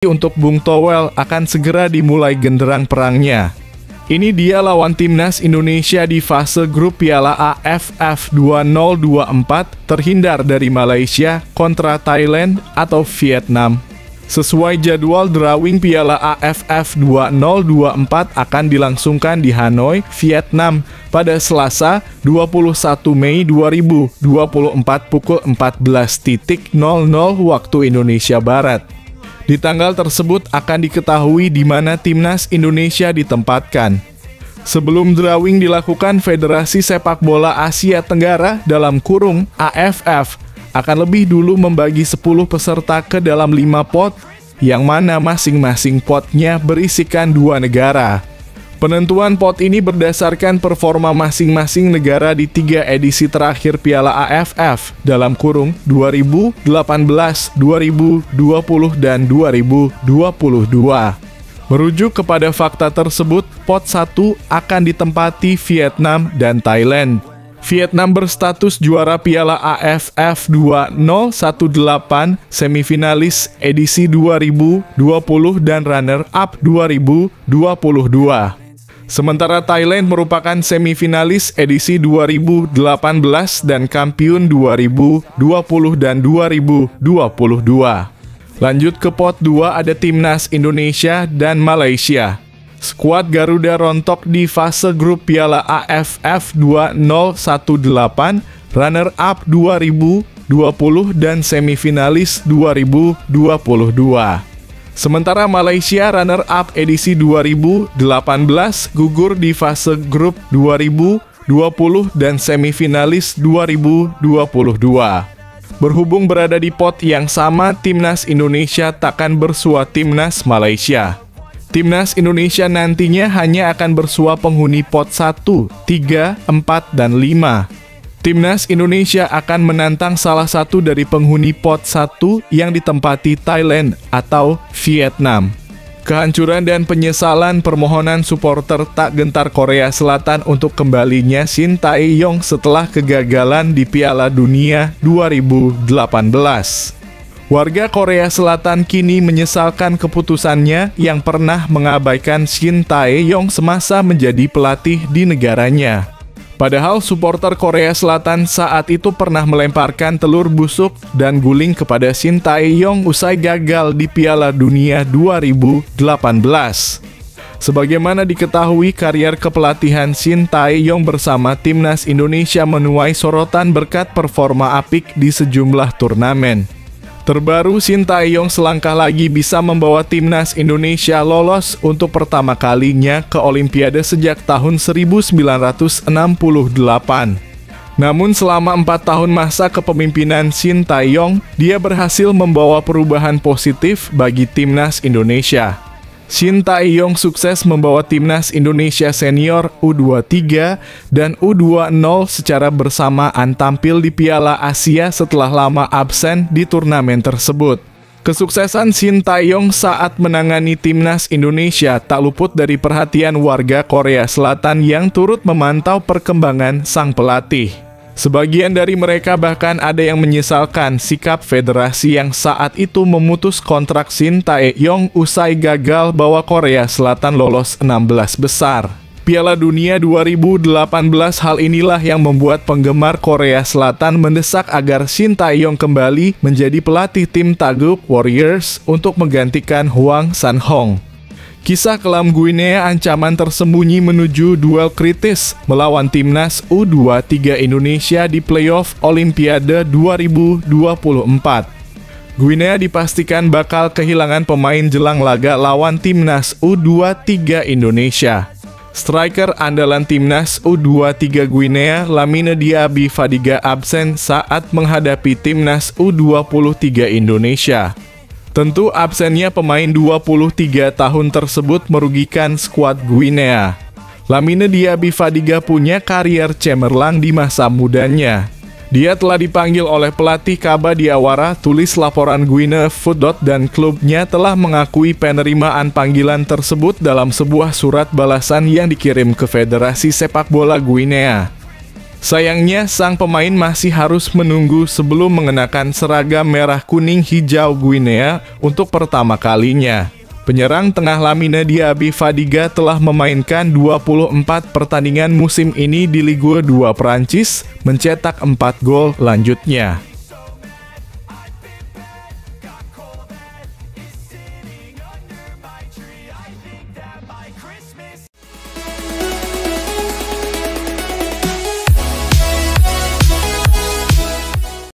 untuk Bung Towel akan segera dimulai genderang perangnya. Ini dia lawan timnas Indonesia di fase grup Piala AFF 2024, terhindar dari Malaysia kontra Thailand atau Vietnam. Sesuai jadwal, drawing Piala AFF 2024 akan dilangsungkan di Hanoi, Vietnam pada Selasa 21 Mei 2024 pukul 14.00 waktu Indonesia Barat. Di tanggal tersebut akan diketahui di mana timnas Indonesia ditempatkan. Sebelum drawing dilakukan, Federasi Sepak Bola Asia Tenggara (AFF) akan lebih dulu membagi 10 peserta ke dalam 5 pot, yang mana masing-masing potnya berisikan 2 negara. Penentuan pot ini berdasarkan performa masing-masing negara di 3 edisi terakhir Piala AFF (2018, 2020, dan 2022). Merujuk kepada fakta tersebut, pot 1 akan ditempati Vietnam dan Thailand. Vietnam berstatus juara Piala AFF 2018, semifinalis edisi 2020 dan runner-up 2022. Sementara Thailand merupakan semifinalis edisi 2018 dan kampiun 2020 dan 2022. Lanjut ke pot 2, ada timnas Indonesia dan Malaysia. Skuad Garuda rontok di fase grup Piala AFF 2018, runner-up 2020 dan semifinalis 2022. Sementara Malaysia runner-up edisi 2018 gugur di fase grup 2020 dan semifinalis 2022. Berhubung berada di pot yang sama, timnas Indonesia takkan bersua timnas Malaysia. Timnas Indonesia nantinya hanya akan bersua penghuni pot 1, 3, 4, dan 5. Timnas Indonesia akan menantang salah satu dari penghuni pot 1 yang ditempati Thailand atau Vietnam. Kehancuran dan penyesalan permohonan supporter tak gentar Korea Selatan untuk kembalinya Shin Tae-yong setelah kegagalan di Piala Dunia 2018. Warga Korea Selatan kini menyesalkan keputusannya yang pernah mengabaikan Shin Tae-yong semasa menjadi pelatih di negaranya. Padahal supporter Korea Selatan saat itu pernah melemparkan telur busuk dan guling kepada Shin Tae-yong usai gagal di Piala Dunia 2018. Sebagaimana diketahui, karier kepelatihan Shin Tae-yong bersama timnas Indonesia menuai sorotan berkat performa apik di sejumlah turnamen. Terbaru, Shin Tae-yong selangkah lagi bisa membawa timnas Indonesia lolos untuk pertama kalinya ke Olimpiade sejak tahun 1968. Namun selama 4 tahun masa kepemimpinan Shin Tae-yong, dia berhasil membawa perubahan positif bagi timnas Indonesia. Shin Tae-yong sukses membawa timnas Indonesia senior U23 dan U20 secara bersamaan tampil di Piala Asia setelah lama absen di turnamen tersebut. Kesuksesan Shin Tae-yong saat menangani timnas Indonesia tak luput dari perhatian warga Korea Selatan yang turut memantau perkembangan sang pelatih. Sebagian dari mereka bahkan ada yang menyesalkan sikap federasi yang saat itu memutus kontrak Shin Tae-yong usai gagal bawa Korea Selatan lolos 16 besar Piala Dunia 2018. Hal inilah yang membuat penggemar Korea Selatan mendesak agar Shin Tae-yong kembali menjadi pelatih tim Taeguk Warriors untuk menggantikan Hwang San-hong. Kisah kelam Guinea ancaman tersembunyi menuju duel kritis melawan timnas U23 Indonesia di playoff Olimpiade 2024. Guinea dipastikan bakal kehilangan pemain jelang laga lawan timnas U23 Indonesia. Striker andalan timnas U23 Guinea, Lamine Diaby Fadiga absen saat menghadapi timnas U23 Indonesia. Tentu absennya pemain 23 tahun tersebut merugikan skuad Guinea. Lamine Diaby Fadiga punya karier cemerlang di masa mudanya. Dia telah dipanggil oleh pelatih Kaba Diawara, tulis laporan Guinea Foot. Dan klubnya telah mengakui penerimaan panggilan tersebut dalam sebuah surat balasan yang dikirim ke Federasi Sepak Bola Guinea. Sayangnya, sang pemain masih harus menunggu sebelum mengenakan seragam merah kuning hijau Guinea untuk pertama kalinya. Penyerang tengah Lamine Diaby Fadiga telah memainkan 24 pertandingan musim ini di Ligue 2 Prancis, mencetak 4 gol lanjutnya.